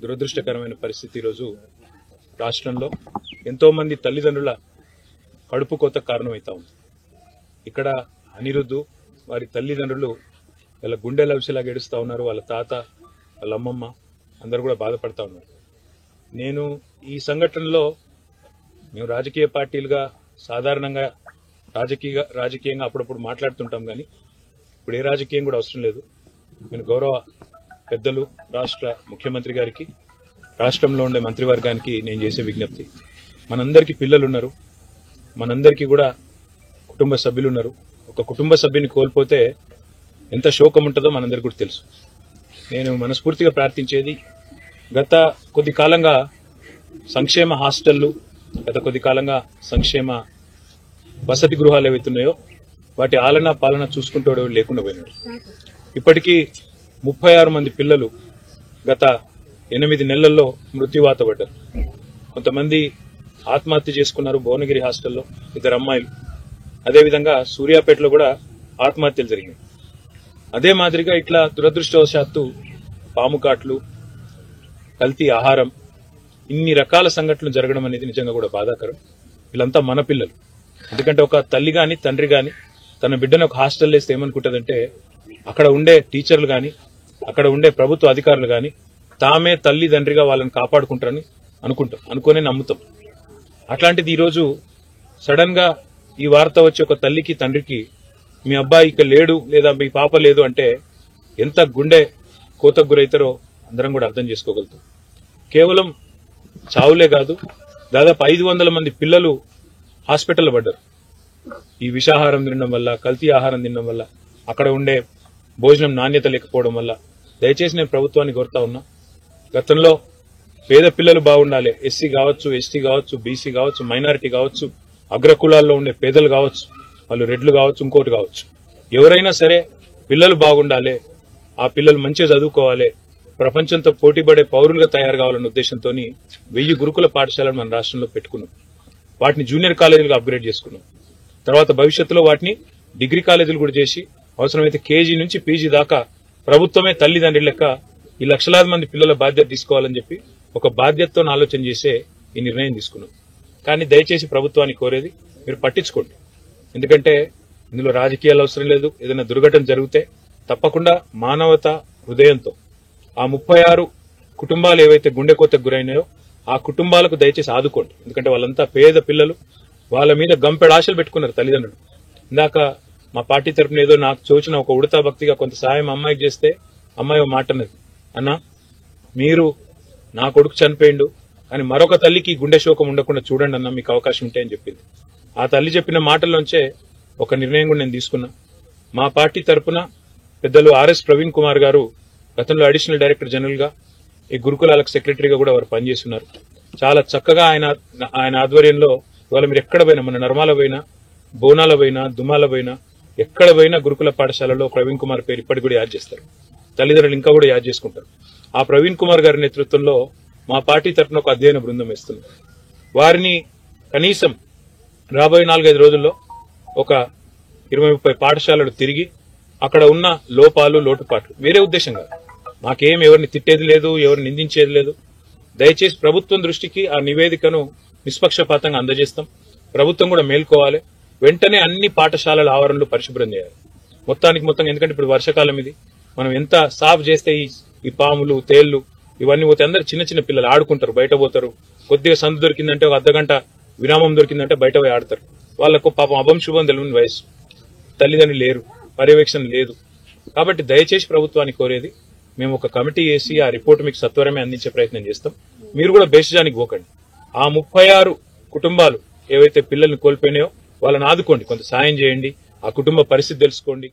దురదృష్టకరమైన పరిస్థితి ఈరోజు రాష్ట్రంలో ఎంతో మంది తల్లిదండ్రుల కడుపు కోత కారణమవుతా ఉంది. ఇక్కడ అనిరుద్ధు వారి తల్లిదండ్రులు వాళ్ళ గుండెల విషయలాగా ఏడుస్తూ ఉన్నారు. వాళ్ళ తాత, వాళ్ళ అమ్మమ్మ అందరూ కూడా బాధపడతా ఉన్నారు. నేను ఈ సంఘటనలో మేము రాజకీయ పార్టీలుగా సాధారణంగా రాజకీయంగా అప్పుడప్పుడు మాట్లాడుతుంటాం, కానీ ఇప్పుడు ఏ రాజకీయం కూడా అవసరం లేదు. నేను గౌరవ పెద్దలు రాష్ట్ర ముఖ్యమంత్రి గారికి, రాష్ట్రంలో ఉండే మంత్రివర్గానికి నేను చేసే విజ్ఞప్తి, మనందరికీ పిల్లలు ఉన్నారు, మనందరికీ కూడా కుటుంబ సభ్యులు ఉన్నారు. ఒక కుటుంబ సభ్యుని కోల్పోతే ఎంత శోకం ఉంటుందో మనందరికీ కూడా తెలుసు. నేను మనస్ఫూర్తిగా ప్రార్థించేది, గత కొద్ది కాలంగా సంక్షేమ హాస్టళ్లు, గత కొద్ది కాలంగా సంక్షేమ వసతి గృహాలు ఏవైతున్నాయో వాటి ఆలన పాలన చూసుకుంటూ లేకుండా పోయినాడు. ఇప్పటికీ 36 మంది పిల్లలు గత 8 నెలల్లో మృత్యువాత పడ్డారు. కొంతమంది ఆత్మహత్య చేసుకున్నారు భువనగిరి హాస్టల్లో, 2 అమ్మాయిలు. అదేవిధంగా సూర్యాపేటలో కూడా ఆత్మహత్యలు జరిగినాయి. అదే మాదిరిగా ఇట్లా దురదృష్టవశాత్తు పాము కాట్లు, కల్తీ ఆహారం, ఇన్ని రకాల సంఘటనలు జరగడం అనేది నిజంగా కూడా బాధాకరం. వీళ్ళంతా మన పిల్లలు. ఎందుకంటే ఒక తల్లి గాని తండ్రి గాని తన బిడ్డను ఒక హాస్టల్ వేస్తే ఏమనుకుంటుందంటే, అక్కడ ఉండే టీచర్లు గాని అక్కడ ఉండే ప్రభుత్వ అధికారులు గాని తామే తల్లి తండ్రిగా వాళ్ళని కాపాడుకుంటారని అనుకునే నమ్ముతాం. అట్లాంటిది ఈరోజు సడన్ గా ఈ వార్త వచ్చి ఒక తల్లికి తండ్రికి మీ అబ్బాయి ఇక్కడ లేడు లేదా మీ పాప లేదు అంటే ఎంత గుండె కోతకు గురైతారో అందరం కూడా అర్థం చేసుకోగలుగుతాం. కేవలం చావులే కాదు, దాదాపు 500 మంది పిల్లలు హాస్పిటల్లో పడ్డారు. ఈ విషాహారం తినడం వల్ల, కల్తీ ఆహారం తినడం వల్ల, అక్కడ ఉండే భోజనం నాణ్యత లేకపోవడం వల్ల. దయచేసి నేను ప్రభుత్వాన్ని కోరుతా ఉన్నా, గతంలో పేద పిల్లలు బాగుండాలి, ఎస్సీ కావచ్చు, ఎస్టీ కావచ్చు, బీసీ కావచ్చు, మైనారిటీ కావచ్చు, అగ్రకులాల్లో ఉండే పేదలు కావచ్చు, వాళ్ళు రెడ్లు కావచ్చు, ఇంకోటి కావచ్చు, ఎవరైనా సరే పిల్లలు బాగుండాలి, ఆ పిల్లలు మంచిగా చదువుకోవాలి, ప్రపంచంతో పోటీపడే పౌరులుగా తయారు కావాలన్న ఉద్దేశంతో 1000 గురుకుల పాఠశాలను మన రాష్ట్రంలో పెట్టుకున్నాం. వాటిని జూనియర్ కాలేజీలుగా అప్గ్రేడ్ చేసుకున్నాం. తర్వాత భవిష్యత్తులో వాటిని డిగ్రీ కాలేజీలు కూడా చేసి అవసరమైతే కేజీ నుంచి పీజీ దాకా ప్రభుత్వమే తల్లిదండ్రి లెక్క ఈ లక్షలాది మంది పిల్లల బాధ్యత తీసుకోవాలని చెప్పి ఒక బాధ్యతతో ఆలోచన చేసే ఈ నిర్ణయం తీసుకున్నాం. కానీ దయచేసి ప్రభుత్వాన్ని కోరేది, మీరు పట్టించుకోండి. ఎందుకంటే ఇందులో రాజకీయాలు అవసరం లేదు. ఏదైనా దుర్ఘటన జరిగితే తప్పకుండా మానవత హృదయంతో ఆ 36 కుటుంబాలు ఏవైతే గుండె కోతకు గురైనాయో ఆ కుటుంబాలకు దయచేసి ఆదుకోండి. ఎందుకంటే వాళ్ళంతా పేద పిల్లలు, వాళ్ళ మీద గంపెడు ఆశలు పెట్టుకున్నారు తల్లిదండ్రులు. ఇందాక మా పార్టీ తరఫున ఏదో నాకు చూచిన ఒక ఉడతా భక్తిగా కొంత సాయం అమ్మాయికి చేస్తే అమ్మాయి ఒక మాట అన్నది, అన్నా మీరు నా కొడుకు చనిపోయిండు కానీ మరొక తల్లికి గుండె శోకం ఉండకుండా చూడండి అన్న, మీకు అవకాశం ఉంటే అని చెప్పింది. ఆ తల్లి చెప్పిన మాటల్లోంచే ఒక నిర్ణయం కూడా నేను తీసుకున్నా. మా పార్టీ తరఫున పెద్దలు ఆర్ఎస్ ప్రవీణ్ కుమార్ గారు గతంలో అడిషనల్ డైరెక్టర్ జనరల్ గా ఈ గురుకులాలకు సెక్రటరీగా కూడా వారు పనిచేస్తున్నారు. చాలా చక్కగా ఆయన ఆధ్వర్యంలో ఇవాళ మీరు ఎక్కడ పోయినా, మన నర్మాల పోయినా, బోనాల పోయినా, దుమాల పోయినా, ఎక్కడ పోయినా గురుకుల పాఠశాలలో ప్రవీణ్ కుమార్ పేరు ఇప్పటికి కూడా యాడ్ చేస్తారు. తల్లిదండ్రులు ఇంకా కూడా యాడ్ చేసుకుంటారు. ఆ ప్రవీణ్ కుమార్ గారి నేతృత్వంలో మా పార్టీ తరఫున ఒక అధ్యయన బృందం వేస్తుంది. వారిని కనీసం రాబోయే 4-5 రోజుల్లో ఒక 20-30 పాఠశాలలు తిరిగి అక్కడ ఉన్న లోపాలు, లోటుపాట్లు, వేరే ఉద్దేశం కాదు, మాకేం ఎవరిని తిట్టేది లేదు, ఎవరిని నిందించేది లేదు. దయచేసి ప్రభుత్వం దృష్టికి ఆ నివేదికను నిష్పక్షపాతంగా అందజేస్తాం. ప్రభుత్వం కూడా మేల్కోవాలి. వెంటనే అన్ని పాఠశాలల ఆవరణలు పరిశుభ్రం చేయాలి మొత్తానికి మొత్తం. ఎందుకంటే ఇప్పుడు వర్షాకాలం ఇది, మనం ఎంత సాఫ్ చేస్తే ఈ పాములు, తేళ్లు ఇవన్నీ పోతే అందరు చిన్న చిన్న పిల్లలు ఆడుకుంటారు, బయట పోతారు. కొద్దిగా సందు దొరికిందంటే ఒక అర్ధగంట విరామం దొరికిందంటే బయట పోయి ఆడతారు. వాళ్ళకు పాపం అభం శుభం తెలియని వయసు, తల్లిదండ్రులు లేరు, పర్యవేక్షణ లేదు. కాబట్టి దయచేసి ప్రభుత్వాన్ని కోరేది, మేము ఒక కమిటీ వేసి ఆ రిపోర్టు మీకు సత్వరమే అందించే ప్రయత్నం చేస్తాం. మీరు కూడా బేషజానికి పోకండి. ఆ 36 కుటుంబాలు ఏవైతే పిల్లల్ని కోల్పోయినాయో వాళ్ళని ఆదుకోండి, కొంత సాయం చేయండి, ఆ కుటుంబ పరిస్థితి తెలుసుకోండి.